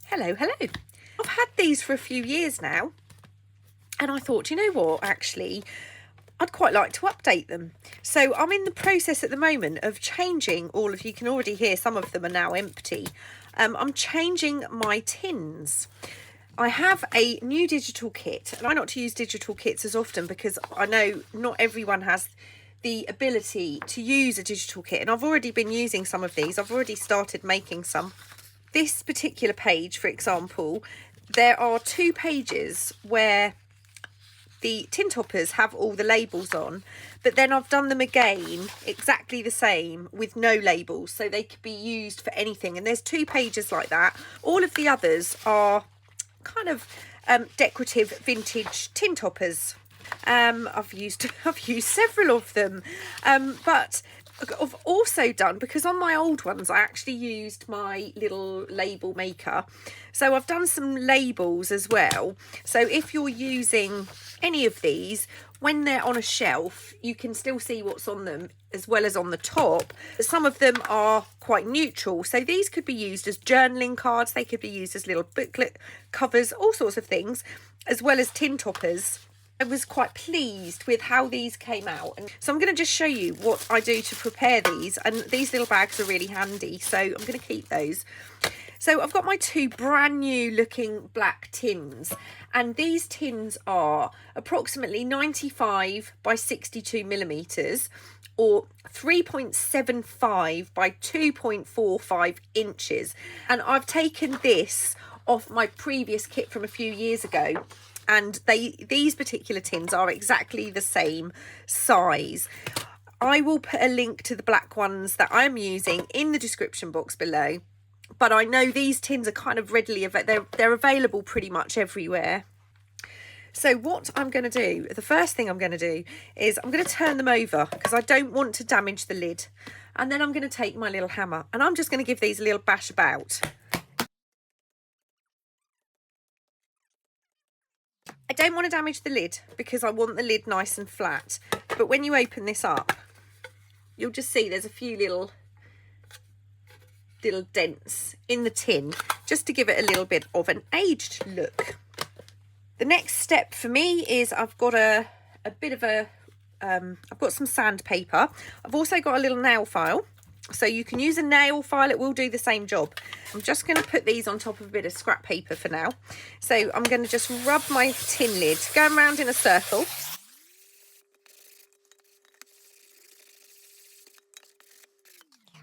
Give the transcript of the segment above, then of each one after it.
Hello. I've had these for a few years now, and I thought, you know what, actually, I'd quite like to update them. So I'm in the process at the moment of changing all of, you can already hear some of them are now empty. I'm changing my tins. I have a new digital kit, and I not to use digital kits as often because I know not everyone has the ability to use a digital kit, and I've already been using some of these. I've already started making some. This particular page, for example, there are 2 pages where the TinToppers have all the labels on, but then I've done them again exactly the same with no labels, so they could be used for anything. And there's 2 pages like that. All of the others are kind of decorative vintage TinToppers. I've used several of them, but I've also done, because on my old ones I actually used my little label maker, so I've done some labels as well. So if you're using any of these, when they're on a shelf you can still see what's on them as well as on the top. Some of them are quite neutral, so these could be used as journaling cards, they could be used as little booklet covers, all sorts of things, as well as TinToppers. I was quite pleased with how these came out, and so I'm going to just show you what I do to prepare these. And these little bags are really handy, so I'm going to keep those. So I've got my 2 brand new looking black tins, and these tins are approximately 95 by 62 millimeters, or 3.75 by 2.45 inches. And I've taken this off my previous kit from a few years ago, and these particular tins are exactly the same size. I will put a link to the black ones that I'm using in the description box below, but I know these tins are kind of readily available. They're available pretty much everywhere. So what I'm going to do, the first thing I'm going to do is I'm going to turn them over because I don't want to damage the lid, and then I'm going to take my little hammer and I'm just going to give these a little bash about. I don't want to damage the lid because I want the lid nice and flat, but when you open this up you'll just see there's a few little dents in the tin, just to give it a little bit of an aged look. The next step for me is I've got a bit of a I've got some sandpaper. I've also got a little nail file, so you can use a nail file, it will do the same job. I'm just going to put these on top of a bit of scrap paper for now. So I'm going to just rub my tin lid, going around in a circle.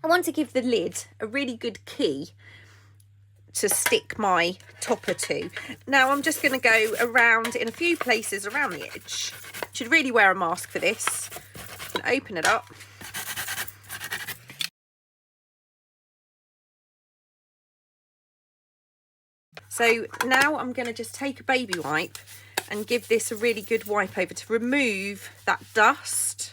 I want to give the lid a really good key to stick my topper to. Now I'm just going to go around in a few places around the edge. Should really wear a mask for this. Open it up. So now I'm going to just take a baby wipe and give this a really good wipe over to remove that dust.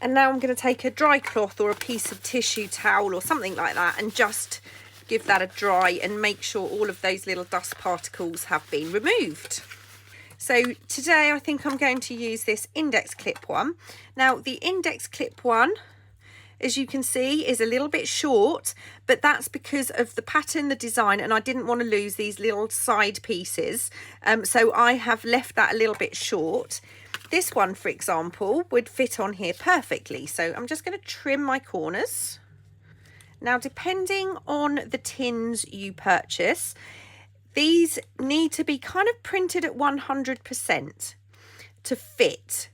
And now I'm going to take a dry cloth or a piece of tissue towel or something like that and just give that a dry and make sure all of those little dust particles have been removed. So today I think I'm going to use this index clip one. Now the index clip one, as you can see, is a little bit short, but that's because of the pattern, the design, and I didn't want to lose these little side pieces. So I have left that a little bit short. This one, for example, would fit on here perfectly. So I'm just going to trim my corners. Now, depending on the tins you purchase, these need to be kind of printed at 100% to fit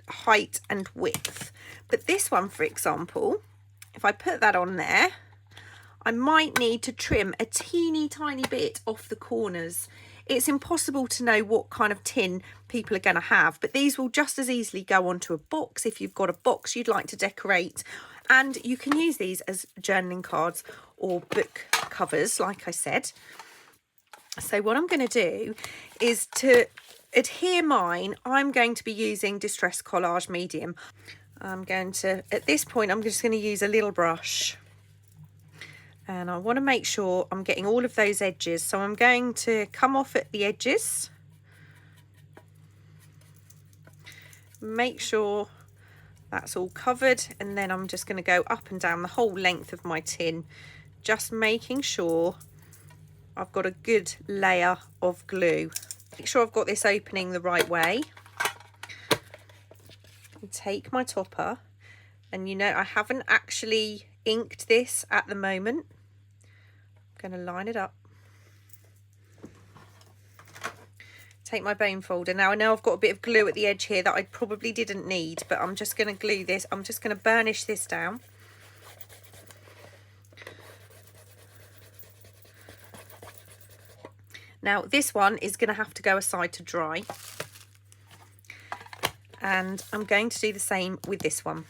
height and width. But this one, for example, if I put that on there, I might need to trim a teeny tiny bit off the corners. It's impossible to know what kind of tin people are going to have, but these will just as easily go onto a box if you've got a box you'd like to decorate. And you can use these as journaling cards or book covers, like I said. So what I'm going to do is, to adhere mine, I'm going to be using Distress Collage Medium. I'm going to, at this point, I'm just going to use a little brush. And I want to make sure I'm getting all of those edges. So I'm going to come off at the edges. make sure that's all covered, and then I'm just going to go up and down the whole length of my tin, just making sure I've got a good layer of glue. Make sure I've got this opening the right way. And take my topper, and you know I haven't actually inked this at the moment. I'm going to line it up. Take my bone folder. Now I know I've got a bit of glue at the edge here that I probably didn't need, but I'm just going to glue this. I'm just going to burnish this down. Now this one is going to have to go aside to dry, and I'm going to do the same with this one.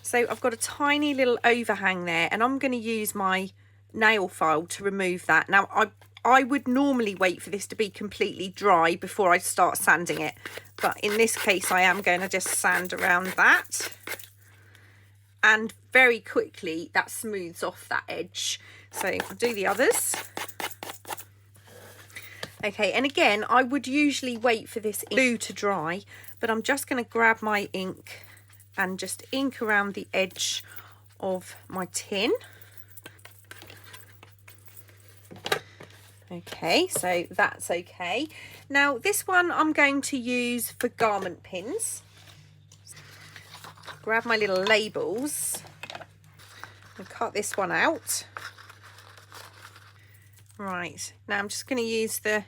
So I've got a tiny little overhang there, and I'm going to use my nail file to remove that. Now I would normally wait for this to be completely dry before I start sanding it, but in this case I am going to just sand around that, and very quickly that smooths off that edge. So I'll do the others. Okay, and again I would usually wait for this glue to dry, but I'm just going to grab my ink and just ink around the edge of my tin. Okay, so that's okay. Now this one I'm going to use for garment pins. Grab my little labels and cut this one out. Right, now I'm just going to use the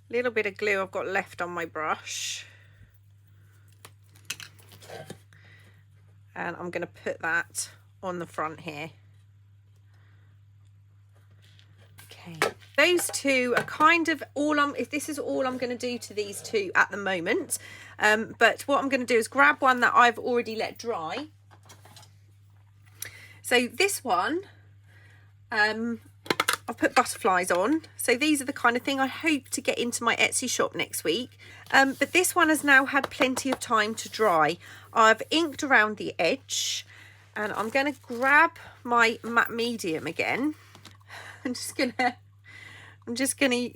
little bit of glue I've got left on my brush, and I'm going to put that on the front here. Okay, those two are kind of all this is all I'm going to do to these two at the moment, but what I'm going to do is grab one that I've already let dry. So this one I've put butterflies on, so these are the kind of thing I hope to get into my Etsy shop next week, but this one has now had plenty of time to dry. I've inked around the edge, and I'm going to grab my matte medium again. I'm just gonna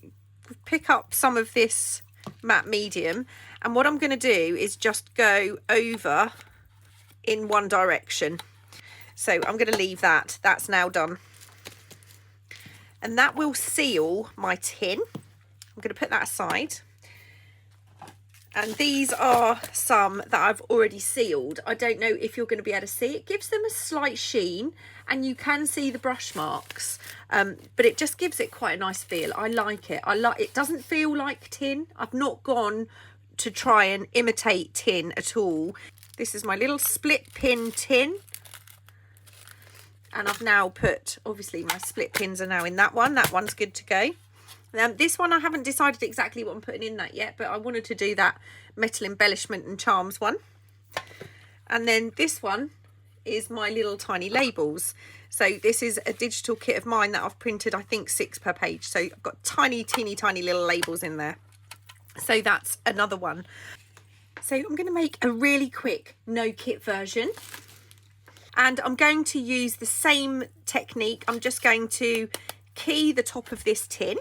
pick up some of this matte medium, and what I'm going to do is just go over in one direction. So I'm going to leave that. That's now done, and that will seal my tin. I'm going to put that aside, and these are some that I've already sealed. I don't know if you're going to be able to see. It gives them a slight sheen, and you can see the brush marks, but it just gives it quite a nice feel. I like it. It doesn't feel like tin. I've not gone to try and imitate tin at all. This is my little split pin tin, and I've now put, obviously my split pins are now in that one. That one's good to go. This one I haven't decided exactly what I'm putting in that yet, but I wanted to do that metal embellishment and charms one. And then this one is my little tiny labels. So this is a digital kit of mine that I've printed, I think 6 per page. So I've got tiny little labels in there. So that's another one. So I'm going to make a really quick no kit version, and I'm going to use the same technique. I'm just going to key the top of this tin.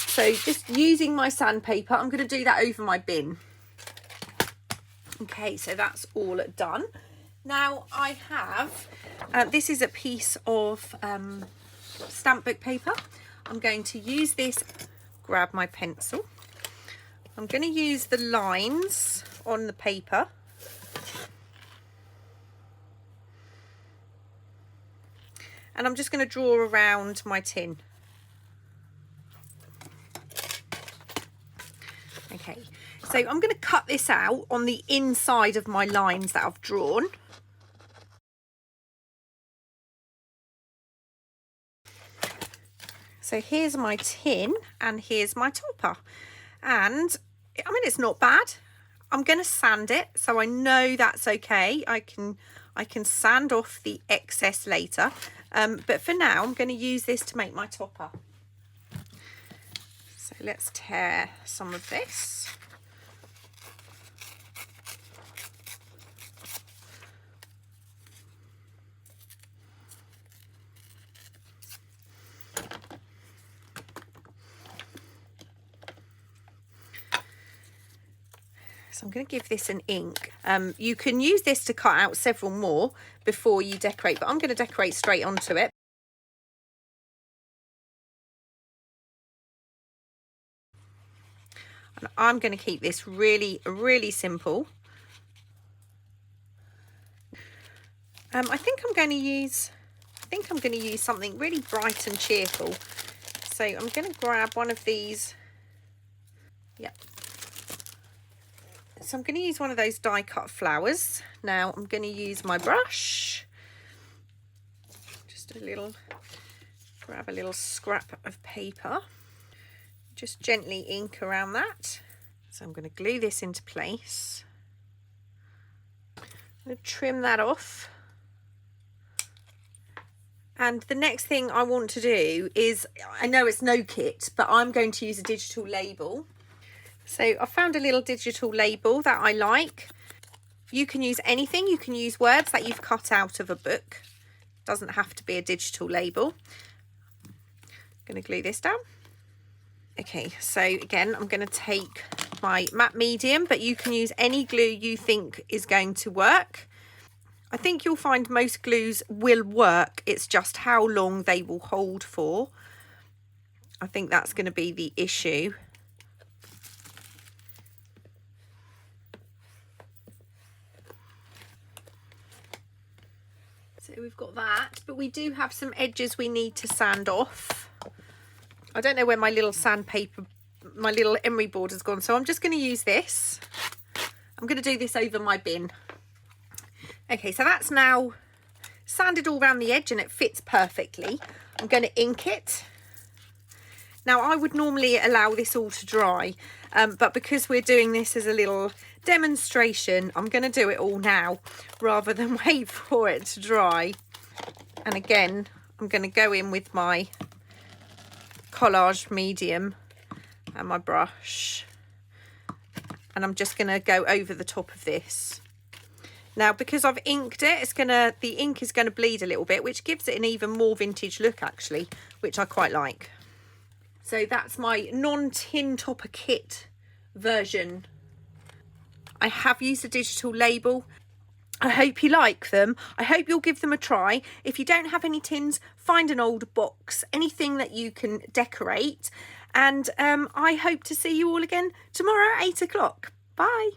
So just using my sandpaper, I'm going to do that over my bin. Okay, so that's all done. Now I have, this is a piece of stamp book paper. I'm going to use this, grab my pencil. I'm going to use the lines on the paper. And I'm just going to draw around my tin. Okay, so I'm going to cut this out on the inside of my lines that I've drawn. So here's my tin, and here's my topper. And I mean, it's not bad. I'm going to sand it, so I know that's okay. I can sand off the excess later. But for now, I'm going to use this to make my topper. So let's tear some of this. So I'm going to give this an ink. You can use this to cut out several more before you decorate, but I'm going to decorate straight onto it. And I'm going to keep this really, really simple. I think I'm going to use something really bright and cheerful. So I'm going to grab one of these. Yep. So I'm going to use one of those die cut flowers. Now I'm going to use my brush. Just grab a little scrap of paper. Just gently ink around that. So I'm going to glue this into place. I'm going to trim that off. And the next thing I want to do is, I know it's no kit, but I'm going to use a digital label. So I found a little digital label that I like. You can use anything. You can use words that you've cut out of a book. Doesn't have to be a digital label. I'm going to glue this down. Okay, so again, I'm going to take my matte medium, but you can use any glue you think is going to work. I think you'll find most glues will work. It's just how long they will hold for. I think that's going to be the issue. So we've got that, but we do have some edges we need to sand off. I don't know where my little sandpaper, my little emery board has gone, so I'm just going to use this. I'm going to do this over my bin. Okay, so that's now sanded all around the edge and it fits perfectly. I'm going to ink it. Now, I would normally allow this all to dry, but because we're doing this as a little demonstration, I'm going to do it all now rather than wait for it to dry. And again, I'm going to go in with my collage medium and my brush, and I'm just going to go over the top of this. Now, because I've inked it, the ink is going to bleed a little bit, which gives it an even more vintage look actually, which I quite like. So that's my non-tin topper kit version. I have used a digital label. I hope you like them. I hope you'll give them a try. If you don't have any tins, find an old box, anything that you can decorate. And I hope to see you all again tomorrow at 8 o'clock. Bye.